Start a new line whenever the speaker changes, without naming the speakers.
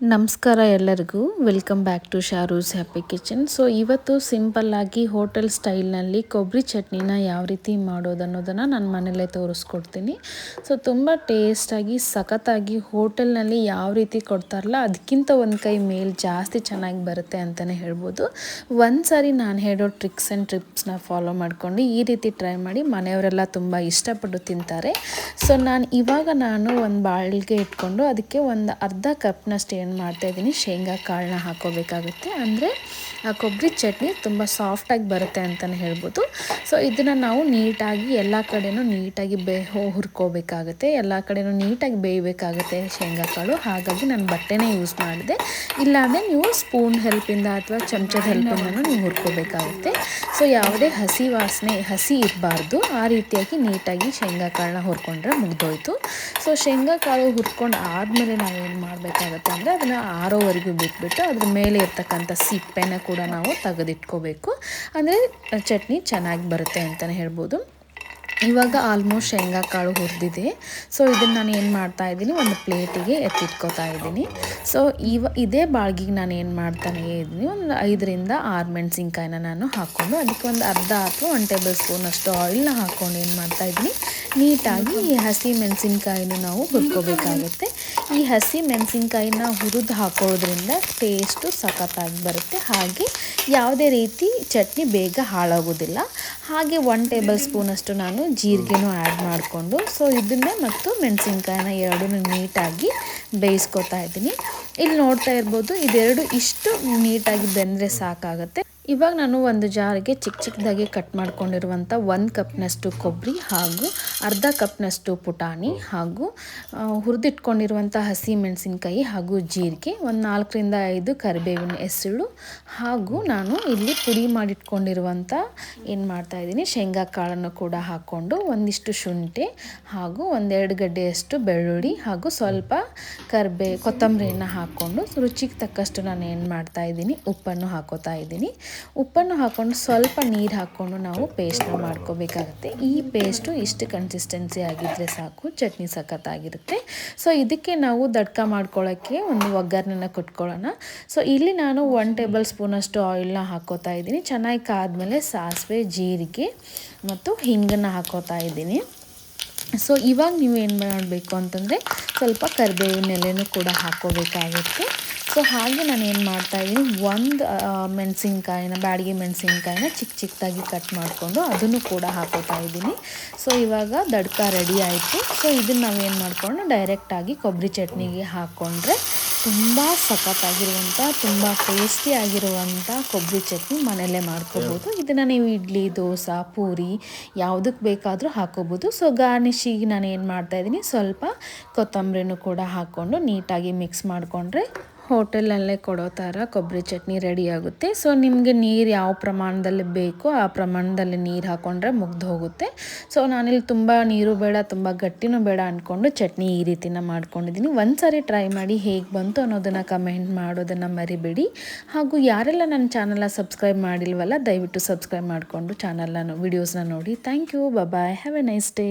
ನಮಸ್ಕಾರ ಎಲ್ಲರಿಗೂ. Welcome back to Sharu's happy kitchen. So ಇವತ್ತು ಸಿಂಪಲ್ಲಾಗಿ ಹೋಟೆಲ್ ಸ್ಟೈಲ್ನಲ್ಲಿ ಕೊಬ್ಬರಿ ಚಟ್ನಿನ ಯಾವ ರೀತಿ ಮಾಡೋದು ಅನ್ನೋದನ್ನು ನಾನು ಮನೆಯಲ್ಲೇ ತೋರಿಸ್ಕೊಡ್ತೀನಿ. ಸೊ ತುಂಬ ಟೇಸ್ಟಾಗಿ ಸಖತ್ತಾಗಿ ಹೋಟೆಲ್ನಲ್ಲಿ ಯಾವ ರೀತಿ ಕೊಡ್ತಾರಲ್ಲ ಅದಕ್ಕಿಂತ ಒಂದು ಕೈ ಮೇಲೆ ಜಾಸ್ತಿ ಚೆನ್ನಾಗಿ ಬರುತ್ತೆ ಅಂತಲೇ ಹೇಳ್ಬೋದು. ಒಂದು ಸಾರಿ ನಾನು ಹೇಳೋ ಟ್ರಿಕ್ಸ್ ಆ್ಯಂಡ್ ಟಿಪ್ಸ್ನ ಫಾಲೋ ಮಾಡ್ಕೊಂಡು ಈ ರೀತಿ ಟ್ರೈ ಮಾಡಿ ಮನೆಯವರೆಲ್ಲ ತುಂಬ ಇಷ್ಟಪಟ್ಟು ತಿಂತಾರೆ. ಸೊ ನಾನು ಒಂದು ಬಾಳಿಗೆ ಇಟ್ಕೊಂಡು ಅದಕ್ಕೆ ಒಂದು ಅರ್ಧ ಕಪ್ನಷ್ಟು ಏನು ಮಾಡ್ತಾಯಿದ್ದೀನಿ, ಶೇಂಗಾ ಕಾಳನ್ನ ಹಾಕೋಬೇಕಾಗುತ್ತೆ. ಅಂದರೆ ಆ ಕೊಬ್ಬರಿ ಚಟ್ನಿ ತುಂಬ ಸಾಫ್ಟಾಗಿ ಬರುತ್ತೆ ಅಂತಲೇ ಹೇಳ್ಬೋದು. ಸೊ ಇದನ್ನು ನಾವು ನೀಟಾಗಿ ಎಲ್ಲ ಕಡೆಯೂ ನೀಟಾಗಿ ಹುರ್ಕೋಬೇಕಾಗುತ್ತೆ, ಎಲ್ಲ ಕಡೆಯೂ ನೀಟಾಗಿ ಬೇಯಬೇಕಾಗುತ್ತೆ ಶೇಂಗಾ ಕಾಳು. ಹಾಗಾಗಿ ನಾನು ಬಟ್ಟೆನೇ ಯೂಸ್ ಮಾಡಿದೆ, ಇಲ್ಲಾಂದರೆ ನೀವು ಸ್ಪೂನ್ ಹೆಲ್ಪಿಂದ ಅಥವಾ ಚಮಚದ ಹೆಲ್ಪಿಂದನೂ ನೀವು ಹುರ್ಕೋಬೇಕಾಗುತ್ತೆ. ಸೊ ಯಾವುದೇ ಹಸಿ ಇರಬಾರ್ದು, ಆ ರೀತಿಯಾಗಿ ನೀಟಾಗಿ ಶೇಂಗಾ ಕಾಳನ್ನ ಹುರ್ಕೊಂಡ್ರೆ ಮುಗ್ದೋಯ್ತು. ಸೊ ಶೇಂಗಾ ಕಾಳು ಹುರ್ಕೊಂಡು ಆದಮೇಲೆ ನಾವೇನು ಮಾಡಬೇಕಾಗತ್ತೆ ಅಂದರೆ ಅದನ್ನು ಆರೋವರೆಗೂ ಬಿಟ್ಬಿಟ್ಟು ಅದ್ರ ಮೇಲೆ ಇರ್ತಕ್ಕಂಥ ಸಿಪ್ಪೆನ ಕೂಡ ನಾವು ತೆಗೆದಿಟ್ಕೋಬೇಕು. ಅಂದರೆ ಚಟ್ನಿ ಚೆನ್ನಾಗಿ ಬರುತ್ತೆ ಅಂತಲೇ ಹೇಳ್ಬೋದು. ಇವಾಗ ಆಲ್ಮೋಸ್ಟ್ ಶೇಂಗಾ ಕಾಳು ಹುರಿದಿದೆ. ಸೊ ಇದನ್ನು ನಾನು ಏನು ಮಾಡ್ತಾಯಿದ್ದೀನಿ, ಒಂದು ಪ್ಲೇಟಿಗೆ ಎತ್ತಿಟ್ಕೋತಾ ಇದ್ದೀನಿ. ಸೊ ಇದೇ ಬಾಳ್ಗಿಗೆ ನಾನು ಏನು ಮಾಡ್ತಾನೆ ಇದ್ದೀನಿ, ಒಂದು 5ರಿಂದ 6 ಮೆಣಸಿನ್ಕಾಯಿನ ನಾನು ಹಾಕ್ಕೊಂಡು ಅದಕ್ಕೆ ಒಂದು ಅರ್ಧ ಅಥವಾ 1 ಟೇಬಲ್ ಸ್ಪೂನ್ ಅಷ್ಟು ಆಯಿಲ್ನ ಹಾಕ್ಕೊಂಡು ಏನು ಮಾಡ್ತಾಯಿದ್ದೀನಿ, ನೀಟಾಗಿ ಈ ಹಸಿ ಮೆಣಸಿನ್ಕಾಯಿನ ನಾವು ಹುರ್ಕೋಬೇಕಾಗುತ್ತೆ. ಈ ಹಸಿ ಮೆಣಸಿನ್ಕಾಯಿನ ಹುರಿದು ಹಾಕೋದ್ರಿಂದ ಟೇಸ್ಟು ಸಖತ್ತಾಗಿ ಬರುತ್ತೆ. ಹಾಗೆ ಯಾವುದೇ ರೀತಿ ಚಟ್ನಿ ಬೇಗ ಹಾಳಾಗೋದಿಲ್ಲ. ಹಾಗೆ 1 ಟೇಬಲ್ ಸ್ಪೂನಷ್ಟು ನಾನು ಜೀರಿಗೆನೂ ಆ್ಯಡ್ ಮಾಡಿಕೊಂಡು ಸೊ ಇದನ್ನು ಮತ್ತು ಮೆಣಸಿನ್ಕಾಯಿನ ಎರಡೂ ನೀಟಾಗಿ ಬೇಯಿಸ್ಕೊತಾ ಇದ್ದೀನಿ. ಇಲ್ಲಿ ನೋಡ್ತಾ ಇರ್ಬೋದು, ಇದೆರಡು ಇಷ್ಟು ನೀಟಾಗಿ ಬೆಂದರೆ ಸಾಕಾಗುತ್ತೆ. ಇವಾಗ ನಾನು ಒಂದು ಜಾರಿಗೆ ಚಿಕ್ಕದಾಗಿ ಕಟ್ ಮಾಡ್ಕೊಂಡಿರುವಂಥ 1 ಕಪ್ನಷ್ಟು ಕೊಬ್ಬರಿ ಹಾಗೂ ಅರ್ಧ ಕಪ್ನಷ್ಟು ಪುಟಾಣಿ ಹಾಗೂ ಹುರಿದಿಟ್ಕೊಂಡಿರುವಂಥ ಹಸಿ ಮೆಣಸಿನ್ಕಾಯಿ ಹಾಗೂ ಜೀರಿಗೆ, ಒಂದು 4ರಿಂದ 5 ಕರಿಬೇವಿನ ಎಸಳು ಹಾಗೂ ನಾನು ಇಲ್ಲಿ ಪುಡಿ ಮಾಡಿಟ್ಕೊಂಡಿರುವಂಥ ಏನು ಮಾಡ್ತಾಯಿದ್ದೀನಿ, ಶೇಂಗಾ ಕಾಳನ್ನು ಕೂಡ ಹಾಕ್ಕೊಂಡು ಒಂದಿಷ್ಟು ಶುಂಠಿ ಹಾಗೂ 1-2 ಗಡ್ಡೆಯಷ್ಟು ಬೆಳ್ಳುಳ್ಳಿ ಹಾಗೂ ಸ್ವಲ್ಪ ಕೊತ್ತಂಬರಿಯನ್ನು ಹಾಕ್ಕೊಂಡು ರುಚಿಗೆ ತಕ್ಕಷ್ಟು ನಾನು ಏನು ಮಾಡ್ತಾಯಿದ್ದೀನಿ, ಉಪ್ಪನ್ನು ಹಾಕೋತಾ ಇದ್ದೀನಿ. ಉಪ್ಪನ್ನು ಹಾಕ್ಕೊಂಡು ಸ್ವಲ್ಪ ನೀರು ಹಾಕ್ಕೊಂಡು ನಾವು ಪೇಸ್ಟ್ನ ಮಾಡ್ಕೋಬೇಕಾಗುತ್ತೆ. ಈ ಪೇಸ್ಟು ಇಷ್ಟು ಕನ್ಸಿಸ್ಟೆನ್ಸಿ ಆಗಿದ್ದರೆ ಸಾಕು, ಚಟ್ನಿ ಸಖತ್ತಾಗಿರುತ್ತೆ. ಸೊ ಇದಕ್ಕೆ ನಾವು ದಡ್ಕ ಮಾಡ್ಕೊಳ್ಳೋಕ್ಕೆ ಒಂದು ಒಗ್ಗರಣೆನ ಕೊಟ್ಕೊಳ್ಳೋಣ. ಸೊ ಇಲ್ಲಿ ನಾನು 1 ಟೇಬಲ್ ಸ್ಪೂನಷ್ಟು ಆಯಿಲ್ನ ಹಾಕೋತಾ ಇದ್ದೀನಿ. ಚೆನ್ನಾಗಿ ಕಾದ್ಮೇಲೆ ಸಾಸಿವೆ, ಜೀರಿಗೆ ಮತ್ತು ಹಿಂಗನ್ನು ಹಾಕೋತಾ ಇದ್ದೀನಿ. ಸೊ ಇವಾಗ ನೀವು ಏನು ಮಾಡಬೇಕು ಅಂತಂದರೆ ಸ್ವಲ್ಪ ಕರಿಬೇವಿನ ಎಲೆನೂ ಕೂಡ ಹಾಕ್ಕೋಬೇಕಾಗುತ್ತೆ. ಸೊ ಹಾಗೆ ನಾನು ಏನು ಮಾಡ್ತಾಯಿದ್ದೀನಿ, ಒಂದು ಬ್ಯಾಡಗಿ ಮೆಣಸಿನ್ಕಾಯಿನ ಚಿಕ್ಕದಾಗಿ ಕಟ್ ಮಾಡಿಕೊಂಡು ಅದನ್ನು ಕೂಡ ಹಾಕೋತಾ ಇದ್ದೀನಿ. ಸೊ ಇವಾಗ ದಡ್ಕ ರೆಡಿ ಆಯಿತು. ಸೊ ಇದನ್ನು ನಾವೇನು ಮಾಡಿಕೊಂಡು ಡೈರೆಕ್ಟಾಗಿ ಕೊಬ್ಬರಿ ಚಟ್ನಿಗೆ ಹಾಕ್ಕೊಂಡ್ರೆ ತುಂಬ ಸಖತ್ತಾಗಿರುವಂಥ, ತುಂಬ ಟೇಸ್ಟಿಯಾಗಿರುವಂಥ ಕೊಬ್ಬರಿ ಚಟ್ನಿ ಮನೆಯಲ್ಲೇ ಮಾಡ್ಕೋಬೋದು. ಇದನ್ನು ನೀವು ಇಡ್ಲಿ, ದೋಸೆ, ಪೂರಿ ಯಾವುದಕ್ಕೆ ಬೇಕಾದರೂ ಹಾಕೋಬೋದು. ಸೊ ಗಾರ್ನಿಷಿಗೆ ನಾನು ಏನು ಮಾಡ್ತಾಯಿದ್ದೀನಿ, ಸ್ವಲ್ಪ ಕೊತ್ತಂಬರಿನೂ ಕೂಡ ಹಾಕ್ಕೊಂಡು ನೀಟಾಗಿ ಮಿಕ್ಸ್ ಮಾಡಿಕೊಂಡ್ರೆ ಹೋಟೆಲಲ್ಲೇ ಕೊಡೋ ಥರ ಕೊಬ್ಬರಿ ಚಟ್ನಿ ರೆಡಿ ಆಗುತ್ತೆ. ಸೊ ನಿಮಗೆ ನೀರು ಯಾವ ಪ್ರಮಾಣದಲ್ಲಿ ಬೇಕೋ ಆ ಪ್ರಮಾಣದಲ್ಲಿ ನೀರು ಹಾಕ್ಕೊಂಡ್ರೆ ಮುಗ್ದು ಹೋಗುತ್ತೆ. ಸೊ ನಾನಿಲ್ಲಿ ತುಂಬ ನೀರು ಬೇಡ, ತುಂಬ ಗಟ್ಟಿನೂ ಬೇಡ ಅಂದ್ಕೊಂಡು ಚಟ್ನಿ ಈ ರೀತಿನ ಮಾಡ್ಕೊಂಡಿದ್ದೀನಿ. ಒಂದು ಸಾರಿ ಟ್ರೈ ಮಾಡಿ ಹೇಗೆ ಬಂತು ಅನ್ನೋದನ್ನು ಕಮೆಂಟ್ ಮಾಡೋದನ್ನು ಮರಿಬೇಡಿ. ಹಾಗೂ ಯಾರೆಲ್ಲ ನನ್ನ ಚಾನಲ್ನ ಸಬ್ಸ್ಕ್ರೈಬ್ ಮಾಡಿಲ್ವಲ್ಲ, ದಯವಿಟ್ಟು ಸಬ್ಸ್ಕ್ರೈಬ್ ಮಾಡಿಕೊಂಡು ಚಾನಲ್ನ ವಿಡಿಯೋಸ್ನ ನೋಡಿ. Thank you. Bye. Have a nice day.